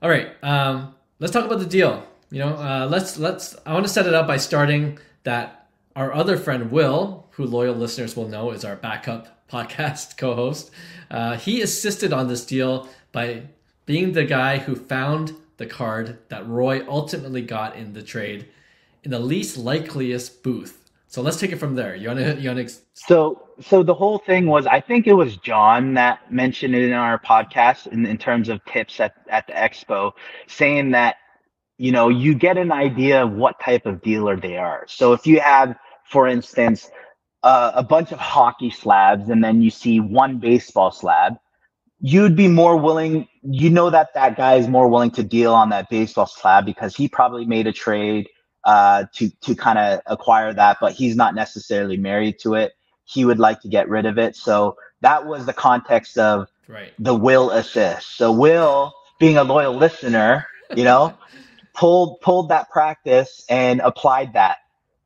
All right. Let's talk about the deal. I want to set it up by starting that our other friend Will, who loyal listeners will know is our backup podcast co-host. He assisted on this deal by being the guy who found the card that Roy ultimately got in the trade in the least likeliest booth. So let's take it from there. You wanna So the whole thing was, I think it was John that mentioned it in our podcast in terms of tips at the expo, saying that, you get an idea of what type of dealer they are. So if you have, for instance, a bunch of hockey slabs and then you see one baseball slab, you'd be more willing, that guy is more willing to deal on that baseball slab because he probably made a trade to kind of acquire that, but he's not necessarily married to it. He would like to get rid of it. So that was the context of right. the Will assist. So Will, being a loyal listener, you know, pulled that practice and applied that.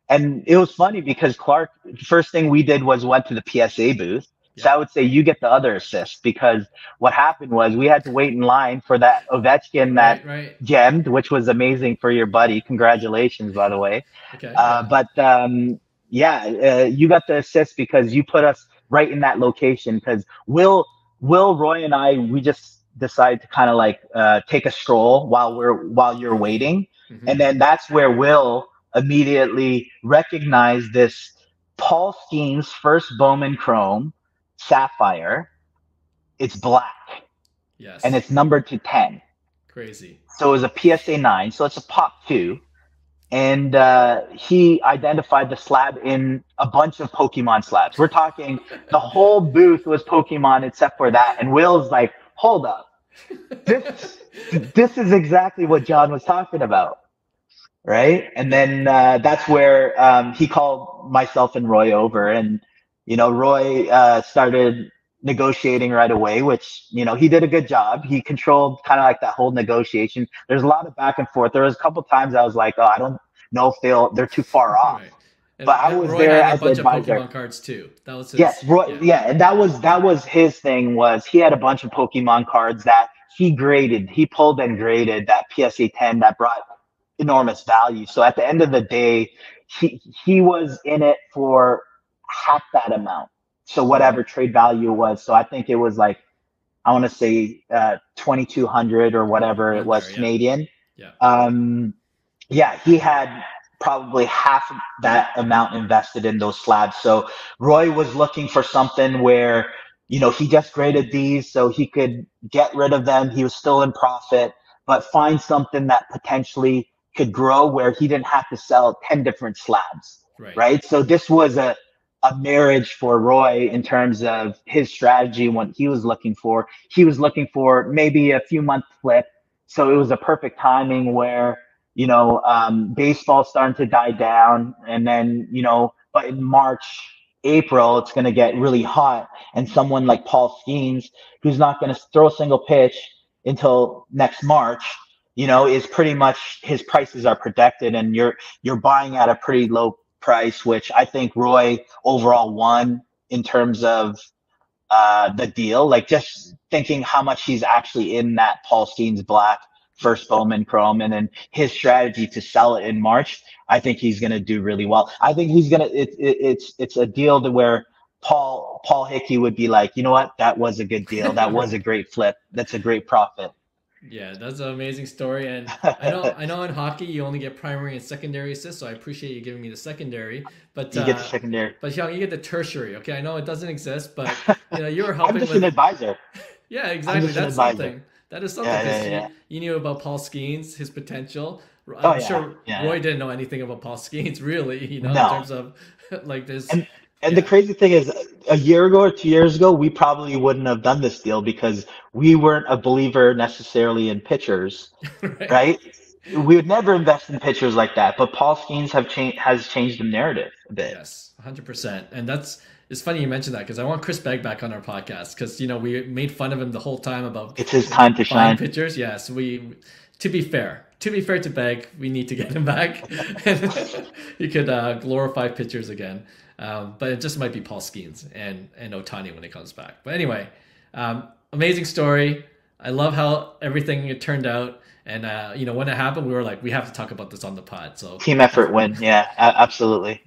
And it was funny because Clark, first thing we did was went to the PSA booth. So I Yep. would say you get the other assist because what happened was we had to wait in line for that Ovechkin that Right. Right. gemmed, which was amazing for your buddy. Congratulations, by the way. Okay. Uh, Yeah. but yeah, you got the assist because you put us right in that location. Because Roy, and I, we just decided to kind of like take a stroll while you're waiting, and Hmm. then that's where Will immediately recognized this Paul Skenes first Bowman Chrome Sapphire. It's black and Yes. it's numbered to 10. Crazy. So it was a PSA 9. So it's a pop 2. And he identified the slab in a bunch of Pokemon slabs. We're talking the whole booth was Pokemon except for that. And Will's like, hold up. This, this is exactly what John was talking about. Right. And Yeah. then that's where he called myself and Roy over, and Roy started negotiating right away, which he did a good job. He controlled kind of like that whole negotiation. There's a lot of back and forth. There was a couple times I was like, oh, I don't know if they're too far off, Right. but I And was Roy there had a as the bunch of advisor. Pokemon cards too. That was Yes, his. Roy, Yeah. yeah, and that was his thing, was he had a bunch of Pokemon cards that he graded. He pulled and graded that PSA 10 that brought enormous value. So at the end of the day, he was in it for half that amount. So Hmm. whatever trade value was. So I think it was like, I want to say 2,200 or whatever it Around there. was Yeah. Canadian. Yeah. Um, yeah, he had probably half of that amount invested in those slabs. So Roy was looking for something where, he just graded these so he could get rid of them. He was still in profit, but find something that potentially could grow where he didn't have to sell 10 different slabs, Right. right? So this was a marriage for Roy in terms of his strategy, what he was looking for. He was looking for maybe a few month flip. So it was a perfect timing where baseball's starting to die down, and then but in March, April, it's going to get really hot, and someone like Paul Skenes, who's not going to throw a single pitch until next March, is pretty much his prices are protected, and you're buying at a pretty low price, which I think Roy overall won in terms of the deal, like just thinking how much he's actually in that Paul Skeens black Right. first Bowman Chrome, and then his strategy to sell it in March. I think he's going to do really well. I think he's going to. It's a deal to where Paul Hickey would be like, you know what, that was a good deal. That was a Right. great flip. That's a great profit. Yeah, that's an amazing story. And I know in hockey you only get primary and secondary assists, so I appreciate you giving me the secondary. But You get the secondary. Young, you get the tertiary. Okay, I know it doesn't exist, but you were I'm helping just an with. advisor. Yeah, I'm exactly. just an That's advisor. something. That is something Yeah, yeah, because yeah. you knew about Paul Skeens, his potential. Oh I'm yeah, sure yeah, yeah. Roy didn't know anything about Paul Skeens, really. In No. terms of like this. And the Yeah. crazy thing is, a year ago or 2 years ago, we probably wouldn't have done this deal because we weren't a believer necessarily in pitchers, Right. right? We would never invest in pitchers like that. But Paul Skeens has changed the narrative a bit. Yes, 100%. And it's funny you mentioned that because I want Chris Begg back on our podcast because we made fun of him the whole time about It's his time to buying shine. pitchers. Yes, we to be fair to Begg, we need to get him back. And he could glorify pitchers again. But it just might be Paul Skeens and Otani when he comes back. But anyway, amazing story. I love how everything it turned out. And when it happened, we were like, we have to talk about this on the pod. So Team effort win. Yeah, absolutely.